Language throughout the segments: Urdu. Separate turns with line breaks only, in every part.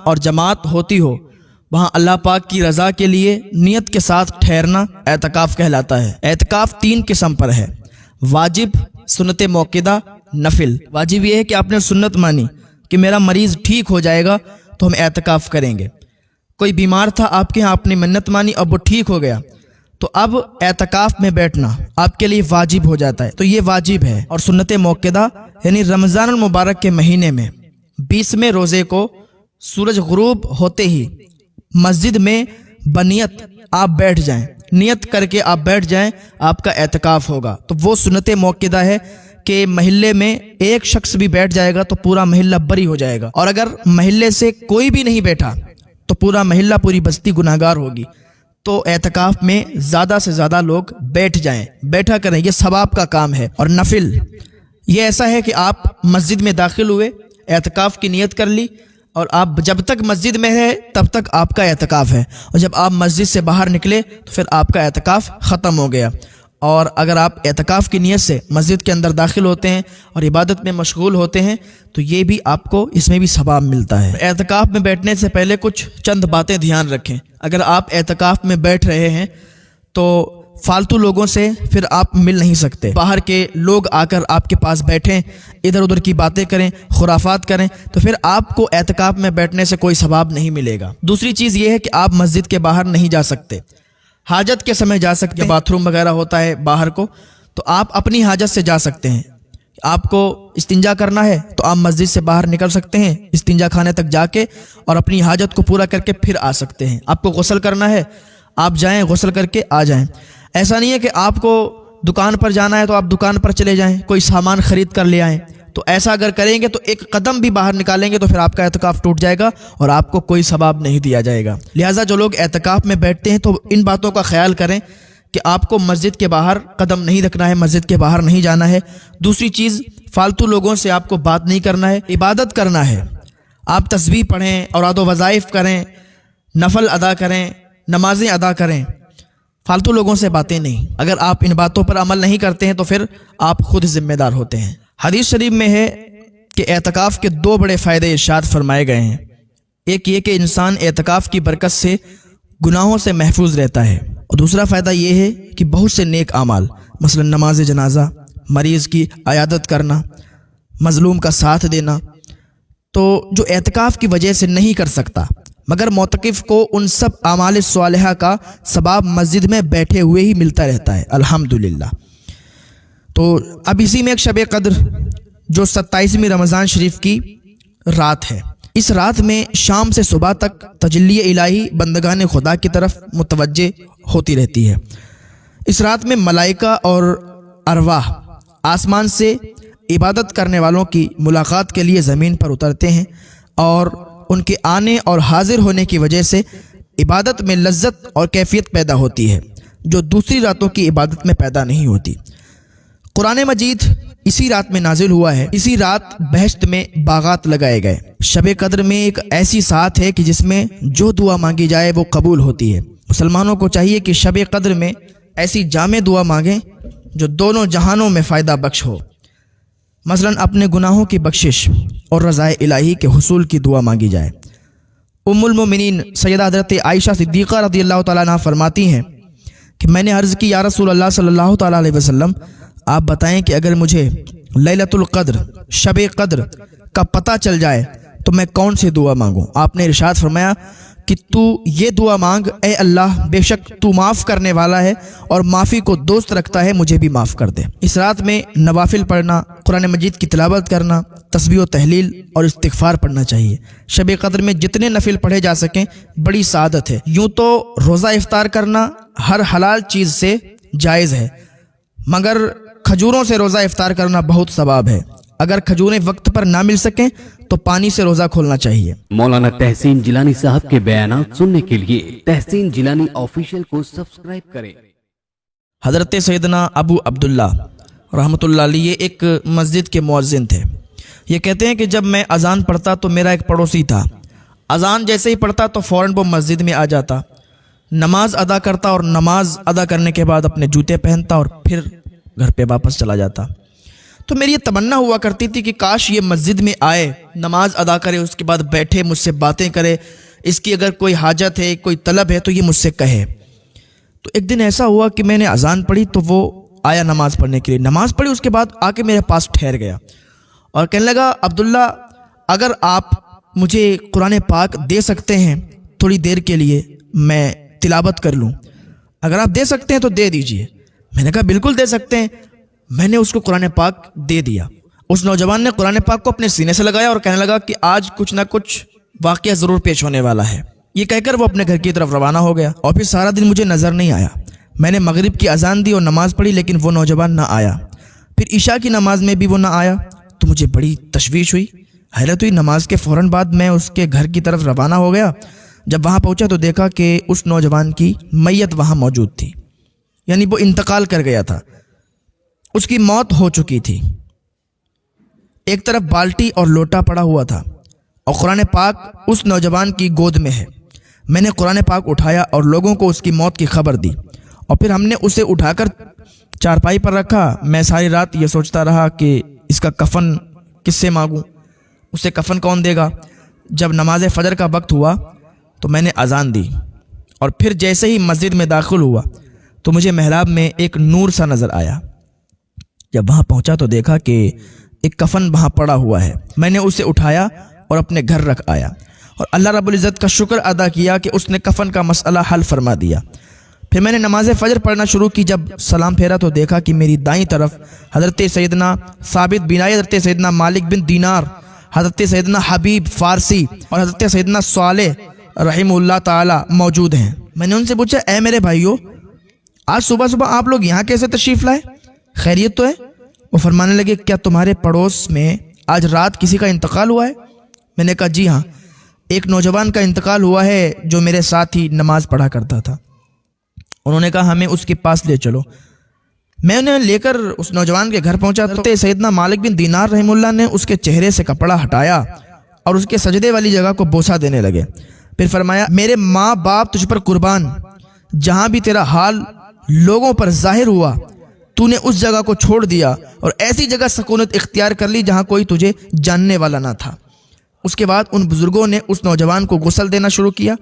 اور جماعت ہوتی ہو وہاں اللہ پاک کی رضا کے لیے نیت کے ساتھ ٹھہرنا اعتکاف کہلاتا ہے۔ اعتکاف 3 قسم پر ہے: واجب، سنت موقدہ، نفل۔ واجب یہ ہے کہ آپ نے سنت مانی کہ میرا مریض ٹھیک ہو جائے گا تو ہم اعتکاف کریں گے۔ کوئی بیمار تھا آپ کے ہاں، آپ نے منت مانی، اب وہ ٹھیک ہو گیا، تو اب اعتکاف میں بیٹھنا آپ کے لیے واجب ہو جاتا ہے، تو یہ واجب ہے۔ اور سنت موقدہ یعنی رمضان المبارک کے مہینے میں 20ویں روزے کو سورج غروب ہوتے ہی مسجد میں بنیت آپ بیٹھ جائیں، نیت کر کے آپ بیٹھ جائیں، آپ کا اعتکاف ہوگا۔ تو وہ سنت موقدہ ہے کہ محلے میں ایک شخص بھی بیٹھ جائے گا تو پورا محلہ بری ہو جائے گا، اور اگر محلے سے کوئی بھی نہیں بیٹھا تو پورا محلہ، پوری بستی گناہگار ہوگی۔ تو اعتکاف میں زیادہ سے زیادہ لوگ بیٹھ جائیں، بیٹھا کریں، یہ ثواب کا کام ہے۔ اور نفل یہ ایسا ہے کہ آپ مسجد میں داخل ہوئے، اعتکاف کی نیت کر لی، اور آپ جب تک مسجد میں ہے تب تک آپ کا اعتکاف ہے، اور جب آپ مسجد سے باہر نکلے تو پھر آپ کا اعتکاف ختم ہو گیا۔ اور اگر آپ اعتکاف کی نیت سے مسجد کے اندر داخل ہوتے ہیں اور عبادت میں مشغول ہوتے ہیں تو یہ بھی آپ کو اس میں بھی ثواب ملتا ہے۔ اعتکاف میں بیٹھنے سے پہلے کچھ چند باتیں دھیان رکھیں۔ اگر آپ اعتکاف میں بیٹھ رہے ہیں تو فالتو لوگوں سے پھر آپ مل نہیں سکتے۔ باہر کے لوگ آ کر آپ کے پاس بیٹھیں، ادھر ادھر کی باتیں کریں، خرافات کریں، تو پھر آپ کو اعتکاف میں بیٹھنے سے کوئی ثواب نہیں ملے گا۔ دوسری چیز یہ ہے کہ آپ مسجد کے باہر نہیں جا سکتے، حاجت کے سمے جا سکتے ہیں، باتھ روم وغیرہ ہوتا ہے باہر کو، تو آپ اپنی حاجت سے جا سکتے ہیں۔ آپ کو استنجا کرنا ہے تو آپ مسجد سے باہر نکل سکتے ہیں، استنجا خانے تک جا کے اور اپنی حاجت کو پورا کر کے پھر آ سکتے ہیں۔ آپ کو غسل کرنا ہے، آپ جائیں غسل کر کے آ جائیں۔ ایسا نہیں ہے کہ آپ کو دکان پر جانا ہے تو آپ دکان پر چلے جائیں، کوئی سامان خرید کر لے آئیں۔ تو ایسا اگر کریں گے تو ایک قدم بھی باہر نکالیں گے تو پھر آپ کا اعتکاف ٹوٹ جائے گا اور آپ کو کوئی ثواب نہیں دیا جائے گا۔ لہٰذا جو لوگ اعتکاف میں بیٹھتے ہیں تو ان باتوں کا خیال کریں کہ آپ کو مسجد کے باہر قدم نہیں رکھنا ہے، مسجد کے باہر نہیں جانا ہے۔ دوسری چیز، فالتو لوگوں سے آپ کو بات نہیں کرنا ہے، عبادت کرنا ہے۔ آپ تسبیح پڑھیں، اوراد و وظائف کریں، نفل ادا کریں، نمازیں ادا کریں، فالتو لوگوں سے باتیں نہیں۔ اگر آپ ان باتوں پر عمل نہیں کرتے ہیں تو پھر آپ خود ذمہ دار ہوتے ہیں۔ حدیث شریف میں ہے کہ اعتکاف کے 2 بڑے فائدے ارشاد فرمائے گئے ہیں۔ ایک یہ کہ انسان اعتکاف کی برکت سے گناہوں سے محفوظ رہتا ہے، اور دوسرا فائدہ یہ ہے کہ بہت سے نیک اعمال، مثلا نماز جنازہ، مریض کی عیادت کرنا، مظلوم کا ساتھ دینا، تو جو اعتکاف کی وجہ سے نہیں کر سکتا، مگر معتکف کو ان سب اعمال صالحہ کا ثواب مسجد میں بیٹھے ہوئے ہی ملتا رہتا ہے، الحمدللہ۔ تو اب اسی میں ایک شب قدر جو 27ویں رمضان شریف کی رات ہے، اس رات میں شام سے صبح تک تجلی الہی بندگان خدا کی طرف متوجہ ہوتی رہتی ہے۔ اس رات میں ملائکہ اور ارواح آسمان سے عبادت کرنے والوں کی ملاقات کے لیے زمین پر اترتے ہیں، اور ان کے آنے اور حاضر ہونے کی وجہ سے عبادت میں لذت اور کیفیت پیدا ہوتی ہے جو دوسری راتوں کی عبادت میں پیدا نہیں ہوتی۔ قرآن مجید اسی رات میں نازل ہوا ہے۔ اسی رات بہشت میں باغات لگائے گئے۔ شب قدر میں ایک ایسی ساعت ہے کہ جس میں جو دعا مانگی جائے وہ قبول ہوتی ہے۔ مسلمانوں کو چاہیے کہ شب قدر میں ایسی جامع دعا مانگیں جو دونوں جہانوں میں فائدہ بخش ہو۔ مثلا اپنے گناہوں کی بخشش اور رضائے الہی کے حصول کی دعا مانگی جائے۔ ام المومنین سیدہ حضرت عائشہ صدیقہ رضی اللہ تعالیٰ عنہ فرماتی ہیں کہ میں نے عرض کی، یا رسول اللہ صلی اللہ تعالیٰ علیہ وسلم، آپ بتائیں کہ اگر مجھے لیلۃ القدر، شب قدر کا پتہ چل جائے تو میں کون سی دعا مانگوں؟ آپ نے ارشاد فرمایا کہ تو یہ دعا مانگ، اے اللہ بے شک تو معاف کرنے والا ہے اور معافی کو دوست رکھتا ہے، مجھے بھی معاف کر دے۔ اس رات میں نوافل پڑھنا، قرآن مجید کی تلاوت کرنا، تسبیح و تحلیل اور استغفار پڑھنا چاہیے۔ شب قدر میں جتنے نفل پڑھے جا سکیں بڑی سعادت ہے۔ یوں تو روزہ افطار کرنا ہر حلال چیز سے جائز ہے، مگر کھجوروں سے روزہ افطار کرنا بہت ثواب ہے۔ اگر کھجوریں وقت پر نہ مل سکیں تو پانی سے روزہ کھولنا چاہیے۔
مولانا تحسین جیلانی صاحب کے بیانات سننے کے لیے تحسین جیلانی آفیشیل کو سبسکرائب کریں۔
حضرت سیدنا ابو عبداللہ رحمۃ اللہ علیہ ایک مسجد کے مؤذن تھے۔ یہ کہتے ہیں کہ جب میں اذان پڑھتا تو میرا ایک پڑوسی تھا، اذان جیسے ہی پڑھتا تو فوراً وہ مسجد میں آ جاتا، نماز ادا کرتا اور نماز ادا کرنے کے بعد اپنے جوتے پہنتا اور پھر گھر پہ واپس چلا جاتا۔ تو میری یہ تمنا ہوا کرتی تھی کہ کاش یہ مسجد میں آئے، نماز ادا کرے، اس کے بعد بیٹھے مجھ سے باتیں کرے، اس کی اگر کوئی حاجت ہے، کوئی طلب ہے تو یہ مجھ سے کہے۔ تو ایک دن ایسا ہوا کہ میں نے اذان پڑھی تو وہ آیا نماز پڑھنے کے لیے، نماز پڑھی، اس کے بعد آ کے میرے پاس ٹھہر گیا اور کہنے لگا عبداللہ اگر آپ مجھے قرآن پاک دے سکتے ہیں تھوڑی دیر کے لیے میں تلاوت کر لوں، اگر آپ دے سکتے ہیں تو دے دیجئے۔ میں نے کہا بالکل دے سکتے ہیں۔ میں نے اس کو قرآن پاک دے دیا۔ اس نوجوان نے قرآن پاک کو اپنے سینے سے لگایا اور کہنے لگا کہ آج کچھ نہ کچھ واقعہ ضرور پیش ہونے والا ہے۔ یہ کہہ کر وہ اپنے گھر کی طرف روانہ ہو گیا اور پھر سارا دن مجھے نظر نہیں آیا۔ میں نے مغرب کی اذان دی اور نماز پڑھی لیکن وہ نوجوان نہ آیا۔ پھر عشاء کی نماز میں بھی وہ نہ آیا تو مجھے بڑی تشویش ہوئی، حیرت ہوئی۔ نماز کے فوراً بعد میں اس کے گھر کی طرف روانہ ہو گیا۔ جب وہاں پہنچا تو دیکھا کہ اس نوجوان کی میت وہاں موجود تھی، یعنی وہ انتقال کر گیا تھا، اس کی موت ہو چکی تھی۔ ایک طرف بالٹی اور لوٹا پڑا ہوا تھا اور قرآن پاک اس نوجوان کی گود میں ہے۔ میں نے قرآن پاک اٹھایا اور لوگوں کو اس کی موت کی خبر دی اور پھر ہم نے اسے اٹھا کر چارپائی پر رکھا۔ میں ساری رات یہ سوچتا رہا کہ اس کا کفن کس سے مانگوں، اسے کفن کون دے گا۔ جب نماز فجر کا وقت ہوا تو میں نے اذان دی اور پھر جیسے ہی مسجد میں داخل ہوا تو مجھے محراب میں ایک نور سا نظر آیا۔ جب وہاں پہنچا تو دیکھا کہ ایک کفن وہاں پڑا ہوا ہے۔ میں نے اسے اٹھایا اور اپنے گھر رکھ آیا اور اللہ رب العزت کا شکر ادا کیا کہ اس نے کفن کا مسئلہ حل فرما دیا۔ پھر میں نے نماز فجر پڑھنا شروع کی۔ جب سلام پھیرا تو دیکھا کہ میری دائیں طرف حضرت سیدنا ثابت بنائی، حضرت سیدنا مالک بن دینار، حضرت سیدنا حبیب فارسی اور حضرت سیدنا صالح رحمہ اللہ تعالی موجود ہیں۔ میں نے ان سے پوچھا اے میرے بھائیو، آج صبح صبح آپ لوگ یہاں کیسے تشریف لائے، خیریت تو ہے؟ وہ فرمانے لگے کیا تمہارے پڑوس میں آج رات کسی کا انتقال ہوا ہے؟ میں نے کہا جی ہاں، ایک نوجوان کا انتقال ہوا ہے جو میرے ساتھ ہی نماز پڑھا کرتا تھا۔ انہوں نے کہا ہمیں اس کے پاس لے چلو۔ میں انہیں لے کر اس نوجوان کے گھر پہنچا تو سیدنا مالک بن دینار رحمہ اللہ نے اس کے چہرے سے کپڑا ہٹایا اور اس کے سجدے والی جگہ کو بوسہ دینے لگے۔ پھر فرمایا میرے ماں باپ تجھ پر قربان، جہاں بھی تیرا حال لوگوں پر ظاہر ہوا تو نے اس جگہ کو چھوڑ دیا اور ایسی جگہ سکونت اختیار کر لی جہاں کوئی تجھے جاننے والا نہ تھا۔ اس کے بعد ان بزرگوں نے اس نوجوان کو غسل دینا شروع کیا۔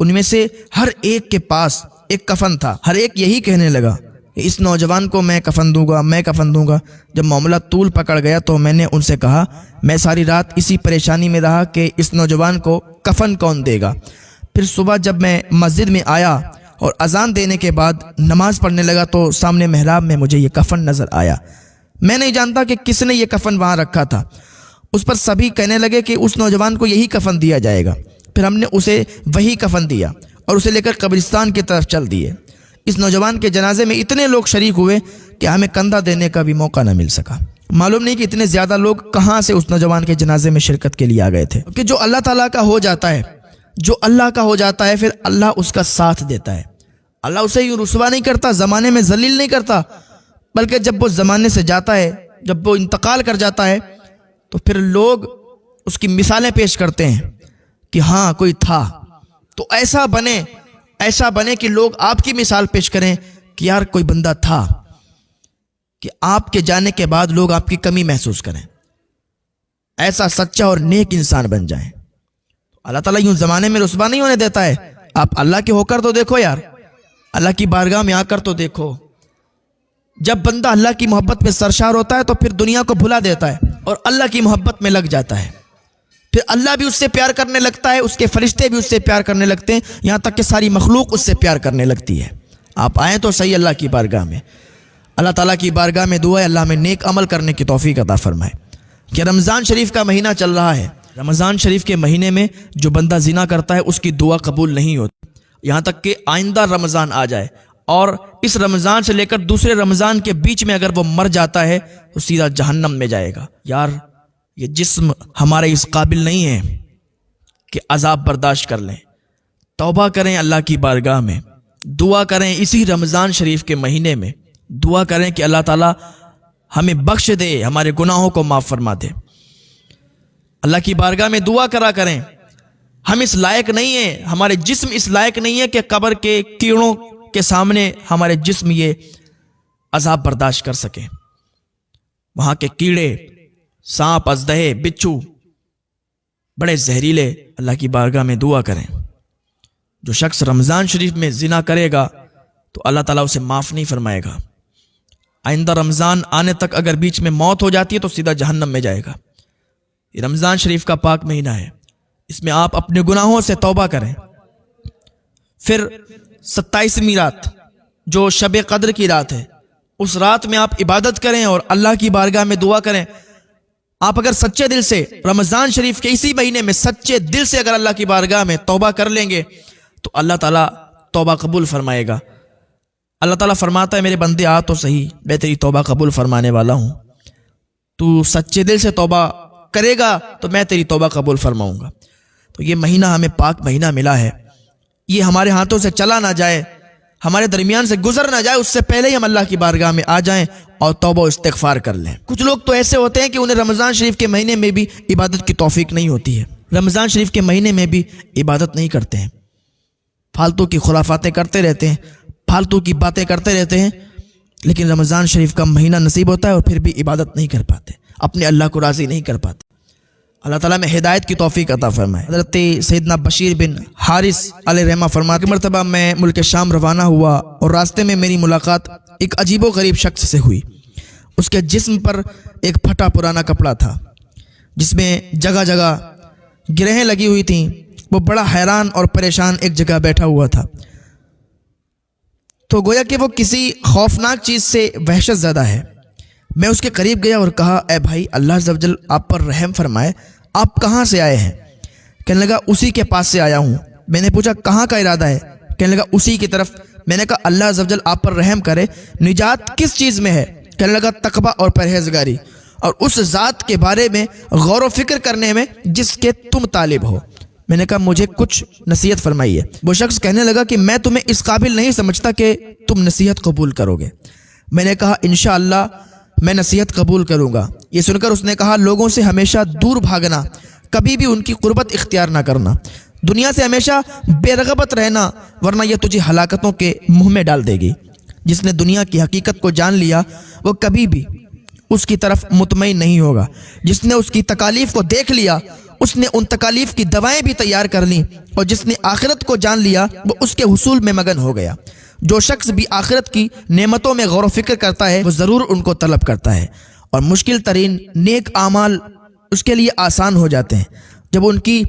ان میں سے ہر ایک کے پاس ایک کفن تھا، ہر ایک یہی کہنے لگا اس نوجوان کو میں کفن دوں گا، میں کفن دوں گا۔ جب معاملہ طول پکڑ گیا تو میں نے ان سے کہا میں ساری رات اسی پریشانی میں رہا کہ اس نوجوان کو کفن کون دے گا۔ پھر صبح جب میں مسجد میں آیا اور اذان دینے کے بعد نماز پڑھنے لگا تو سامنے محراب میں مجھے یہ کفن نظر آیا۔ میں نہیں جانتا کہ کس نے یہ کفن وہاں رکھا تھا۔ اس پر سبھی کہنے لگے کہ اس نوجوان کو یہی کفن دیا جائے گا۔ پھر ہم نے اسے وہی کفن دیا اور اسے لے کر قبرستان کی طرف چل دیے۔ اس نوجوان کے جنازے میں اتنے لوگ شریک ہوئے کہ ہمیں کندھا دینے کا بھی موقع نہ مل سکا۔ معلوم نہیں کہ اتنے زیادہ لوگ کہاں سے اس نوجوان کے جنازے میں شرکت کے لیے آ گئے تھے، کہ جو اللہ تعالیٰ کا ہو جاتا ہے، جو اللہ کا ہو جاتا ہے پھر اللہ اس کا ساتھ دیتا ہے۔ اللہ اسے یوں رسوا نہیں کرتا، زمانے میں ذلیل نہیں کرتا، بلکہ جب وہ زمانے سے جاتا ہے، جب وہ انتقال کر جاتا ہے تو پھر لوگ اس کی مثالیں پیش کرتے ہیں کہ ہاں کوئی تھا، تو ایسا بنے کہ لوگ آپ کی مثال پیش کریں کہ یار کوئی بندہ تھا، کہ آپ کے جانے کے بعد لوگ آپ کی کمی محسوس کریں، ایسا سچا اور نیک انسان بن جائیں۔ اللہ تعالیٰ یوں زمانے میں رسوا نہیں ہونے دیتا ہے۔ آپ اللہ کے ہو کر تو دیکھو یار، اللہ کی بارگاہ میں آ کر تو دیکھو۔ جب بندہ اللہ کی محبت میں سرشار ہوتا ہے تو پھر دنیا کو بھلا دیتا ہے اور اللہ کی محبت میں لگ جاتا ہے۔ پھر اللہ بھی اس سے پیار کرنے لگتا ہے، اس کے فرشتے بھی اس سے پیار کرنے لگتے ہیں، یہاں تک کہ ساری مخلوق اس سے پیار کرنے لگتی ہے۔ آپ آئیں تو صحیح اللہ کی بارگاہ میں۔ اللہ تعالیٰ کی بارگاہ میں دعا ہے اللہ میں نیک عمل کرنے کی توفیق عطا فرمائے۔ کہ رمضان شریف کا مہینہ چل رہا ہے، رمضان شریف کے مہینے میں جو بندہ زنا کرتا ہے اس کی دعا قبول نہیں ہوتی، یہاں تک کہ آئندہ رمضان آ جائے اور اس رمضان سے لے کر دوسرے رمضان کے بیچ میں اگر وہ مر جاتا ہے تو سیدھا جہنم میں جائے گا۔ یار یہ جسم ہمارے اس قابل نہیں ہے کہ عذاب برداشت کر لیں۔ توبہ کریں اللہ کی بارگاہ میں، دعا کریں اسی رمضان شریف کے مہینے میں، دعا کریں کہ اللہ تعالیٰ ہمیں بخش دے، ہمارے گناہوں کو معاف فرما دے۔ اللہ کی بارگاہ میں دعا کرا کریں۔ ہم اس لائق نہیں ہیں، ہمارے جسم اس لائق نہیں ہے کہ قبر کے کیڑوں کے سامنے ہمارے جسم یہ عذاب برداشت کر سکیں۔ وہاں کے کیڑے، سانپ، اژدہے، بچھو بڑے زہریلے، اللہ کی بارگاہ میں دعا کریں۔ جو شخص رمضان شریف میں زنا کرے گا تو اللہ تعالیٰ اسے معاف نہیں فرمائے گا۔ آئندہ رمضان آنے تک اگر بیچ میں موت ہو جاتی ہے تو سیدھا جہنم میں جائے گا۔ یہ رمضان شریف کا پاک مہینہ ہے، اس میں آپ اپنے گناہوں سے توبہ کریں۔ پھر 27ویں رات جو شب قدر کی رات ہے، اس رات میں آپ عبادت کریں اور اللہ کی بارگاہ میں دعا کریں۔ آپ اگر سچے دل سے رمضان شریف کے اسی مہینے میں سچے دل سے اگر اللہ کی بارگاہ میں توبہ کر لیں گے تو اللہ تعالیٰ توبہ قبول فرمائے گا۔ اللہ تعالیٰ فرماتا ہے میرے بندے آ تو صحیح، میں تیری توبہ قبول فرمانے والا ہوں، تو سچے دل سے توبہ کرے گا تو میں تیری توبہ قبول فرماؤں گا۔ تو یہ مہینہ ہمیں پاک مہینہ ملا ہے، یہ ہمارے ہاتھوں سے چلا نہ جائے، ہمارے درمیان سے گزر نہ جائے، اس سے پہلے ہی ہم اللہ کی بارگاہ میں آ جائیں اور توبہ و استغفار کر لیں۔ کچھ لوگ تو ایسے ہوتے ہیں کہ انہیں رمضان شریف کے مہینے میں بھی عبادت کی توفیق نہیں ہوتی ہے، رمضان شریف کے مہینے میں بھی عبادت نہیں کرتے ہیں، فالتو کی خرافاتیں کرتے رہتے ہیں، فالتو کی باتیں کرتے رہتے ہیں، لیکن رمضان شریف کا مہینہ نصیب ہوتا ہے اور پھر بھی عبادت نہیں کر پاتے، اپنے اللہ کو راضی نہیں کر پاتے۔ اللہ تعالیٰ میں ہدایت کی توفیق عطا فرمائے۔ حضرت سیدنا بشیر بن حارث علیہ رحمہ فرماتے ہیں کہ مرتبہ میں ملک شام روانہ ہوا اور راستے میں میری ملاقات ایک عجیب و غریب شخص سے ہوئی۔ اس کے جسم پر ایک پھٹا پرانا کپڑا تھا جس میں جگہ جگہ گرہیں لگی ہوئی تھیں۔ وہ بڑا حیران اور پریشان ایک جگہ بیٹھا ہوا تھا، تو گویا کہ وہ کسی خوفناک چیز سے وحشت زدہ ہے۔ میں اس کے قریب گیا اور کہا اے بھائی، اللہ عز و جل آپ پر رحم فرمائے، آپ کہاں سے آئے ہیں؟ کہنے لگا اسی کے پاس سے آیا ہوں۔ میں نے پوچھا کہاں کا ارادہ ہے؟ کہنے لگا اسی کی طرف۔ میں نے کہا اللہ عز و جل آپ پر رحم کرے، نجات کس چیز میں ہے؟ کہنے لگا تقویٰ اور پرہیزگاری اور اس ذات کے بارے میں غور و فکر کرنے میں جس کے تم طالب ہو۔ میں نے کہا مجھے کچھ نصیحت فرمائیے۔ وہ شخص کہنے لگا کہ میں تمہیں اس قابل نہیں سمجھتا کہ تم نصیحت قبول کرو گے۔ میں نے کہا انشاءاللہ میں نصیحت قبول کروں گا۔ یہ سن کر اس نے کہا لوگوں سے ہمیشہ دور بھاگنا، کبھی بھی ان کی قربت اختیار نہ کرنا، دنیا سے ہمیشہ بے رغبت رہنا، ورنہ یہ تجھے ہلاکتوں کے منہ میں ڈال دے گی۔ جس نے دنیا کی حقیقت کو جان لیا وہ کبھی بھی اس کی طرف مطمئن نہیں ہوگا۔ جس نے اس کی تکالیف کو دیکھ لیا اس نے ان تکالیف کی دوائیں بھی تیار کر لیں، اور جس نے آخرت کو جان لیا وہ اس کے حصول میں مگن ہو گیا۔ جو شخص بھی آخرت کی نعمتوں میں غور و فکر کرتا ہے وہ ضرور ان کو طلب کرتا ہے، اور مشکل ترین نیک اعمال اس کے لیے آسان ہو جاتے ہیں۔ جب ان کی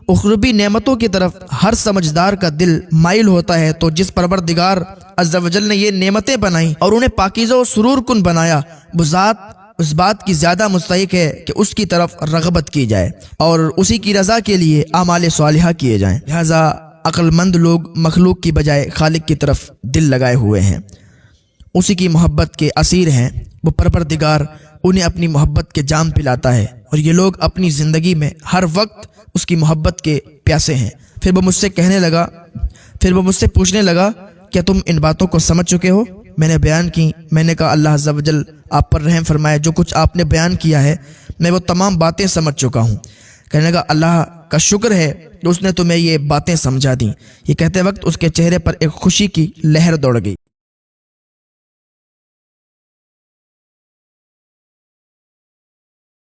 اخروی نعمتوں کی طرف ہر سمجھدار کا دل مائل ہوتا ہے تو جس پروردگار عز و جل نے یہ نعمتیں بنائیں اور انہیں پاکیزہ و سرور کن بنایا، وہ ذات اس بات کی زیادہ مستحق ہے کہ اس کی طرف رغبت کی جائے اور اسی کی رضا کے لیے اعمال صالحہ کیے جائیں۔ لہذا عقل مند لوگ مخلوق کی بجائے خالق کی طرف دل لگائے ہوئے ہیں، اسی کی محبت کے اسیر ہیں۔ وہ پروردگار انہیں اپنی محبت کے جام پلاتا ہے اور یہ لوگ اپنی زندگی میں ہر وقت اس کی محبت کے پیاسے ہیں۔ پھر وہ مجھ سے پوچھنے لگا کیا تم ان باتوں کو سمجھ چکے ہو؟ میں نے بیان کی۔ میں نے کہا اللہ عز و جل آپ پر رحم فرمائے، جو کچھ آپ نے بیان کیا ہے میں وہ تمام باتیں سمجھ چکا ہوں۔ کہنے لگا اللہ کا شکر ہے کہ اس نے تمہیں یہ باتیں سمجھا دیں۔ یہ کہتے وقت اس کے چہرے پر ایک خوشی کی لہر دوڑ گئی۔